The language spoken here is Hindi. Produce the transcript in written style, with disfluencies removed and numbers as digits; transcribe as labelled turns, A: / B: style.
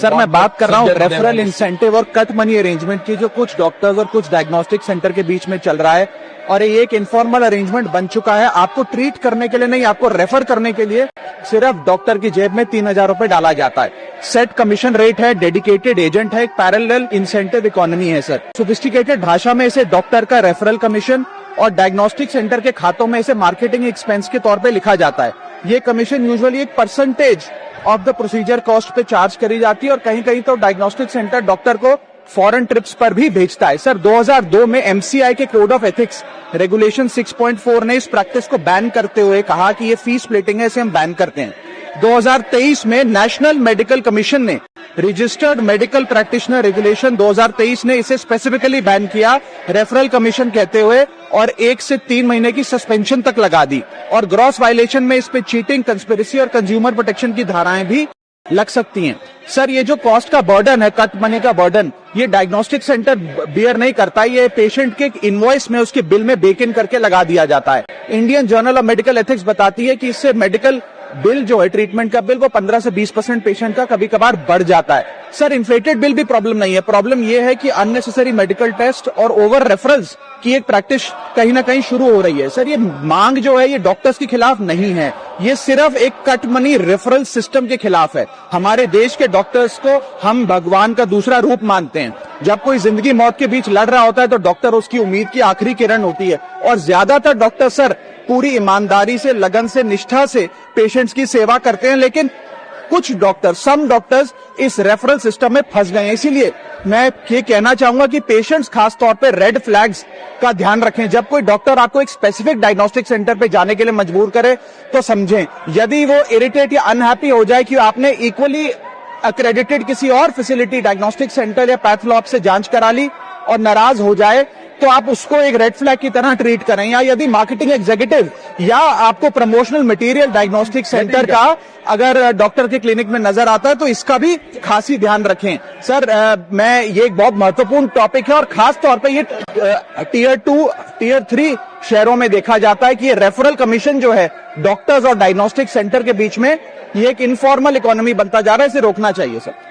A: सर मैं बात कर रहा हूँ रेफरल इंसेंटिव और कट मनी अरेंजमेंट की, जो कुछ डॉक्टर्स और कुछ डायग्नोस्टिक सेंटर के बीच में चल रहा है, और ये एक इनफॉर्मल अरेंजमेंट बन चुका है। आपको ट्रीट करने के लिए नहीं, आपको रेफर करने के लिए सिर्फ डॉक्टर की जेब में 3,000 रुपए डाला जाता है। सेट कमीशन रेट है, डेडिकेटेड एजेंट है, एक पैरेलल इंसेंटिव इकोनॉमी है सर। सोफिस्टिकेटेड भाषा में इसे डॉक्टर का रेफरल कमीशन और डायग्नोस्टिक सेंटर के खातों में इसे मार्केटिंग एक्सपेंस के तौर पे लिखा जाता है। ये कमीशन यूजुअली एक percentage of the procedure cost पे चार्ज करी जाती है, और कहीं कहीं तो डायग्नोस्टिक सेंटर डॉक्टर को फॉरेन ट्रिप्स पर भी भेजता है। सर 2002 में एमसीआई के कोड ऑफ एथिक्स रेगुलेशन 6.4 ने इस प्रैक्टिस को बैन करते हुए कहा कि ये फीस स्प्लिटिंग है, इसे हम बैन करते हैं। 2023 में नेशनल मेडिकल कमीशन ने रजिस्टर्ड मेडिकल प्रैक्टिशनर रेगुलेशन 2023 ने इसे स्पेसिफिकली बैन किया, रेफरल कमीशन कहते हुए, और 1 से 3 महीने की सस्पेंशन तक लगा दी। और ग्रॉस वायलेशन में इस पे चीटिंग, कंस्पिरेसी और कंज्यूमर प्रोटेक्शन की धाराएं भी लग सकती हैं। सर ये जो कॉस्ट का बर्डन है, कट मनी का बर्डन, ये डायग्नोस्टिक सेंटर बियर नहीं करता, ये पेशेंट के इनवॉइस में, उसके बिल में बेक इन करके लगा दिया जाता है। Indian journal of medical ethics बताती है कि इससे मेडिकल बिल जो है, ट्रीटमेंट का बिल, वो 15 से 20% पेशेंट का कभी कभार बढ़ जाता है। सर इन्फ्लेटेड बिल भी प्रॉब्लम नहीं है, प्रॉब्लम ये है कि अननेसेसरी मेडिकल टेस्ट और ओवर रेफरल्स की एक प्रैक्टिस कहीं ना कहीं शुरू हो रही है। सर ये मांग जो है, ये डॉक्टर्स के खिलाफ नहीं है, ये सिर्फ एक कट मनी रेफरल सिस्टम के खिलाफ है। हमारे देश के डॉक्टर्स को हम भगवान का दूसरा रूप मानते हैं। जब कोई जिंदगी मौत के बीच लड़ रहा होता है तो डॉक्टर उसकी उम्मीद की आखिरी किरण होती है, और ज्यादातर डॉक्टर सर पूरी ईमानदारी से, लगन से, निष्ठा से पेशेंट्स की सेवा करते हैं। लेकिन कुछ डॉक्टर, सम डॉक्टर्स इस रेफरल सिस्टम में फंस गए हैं। इसीलिए मैं ये कहना चाहूंगा कि पेशेंट्स खास तौर पे रेड फ्लैग्स का ध्यान रखें। जब कोई डॉक्टर आपको एक स्पेसिफिक डायग्नोस्टिक सेंटर पे जाने के लिए मजबूर करे तो समझें। यदि वो इरिटेट या अनहैप्पी हो जाए कि आपने इक्वली अक्रेडिटेड किसी और फैसिलिटी, डायग्नोस्टिक सेंटर या पैथोलॉब से जांच करा ली और नाराज हो जाए, तो आप उसको एक रेड फ्लैग की तरह ट्रीट करें। या यदि मार्केटिंग एग्जीक्यूटिव या आपको प्रमोशनल मटेरियल डायग्नोस्टिक सेंटर का अगर डॉक्टर के क्लिनिक में नजर आता है तो इसका भी खासी ध्यान रखें। सर मैं ये एक बहुत महत्वपूर्ण टॉपिक है, और खास तौर पे ये टीयर 2, टीयर 3 शहरों में देखा जाता है कि ये रेफरल कमीशन जो है डॉक्टर्स और डायग्नोस्टिक सेंटर के बीच में, ये एक इनफॉर्मल इकोनॉमी बनता जा रहा है, इसे रोकना चाहिए सर।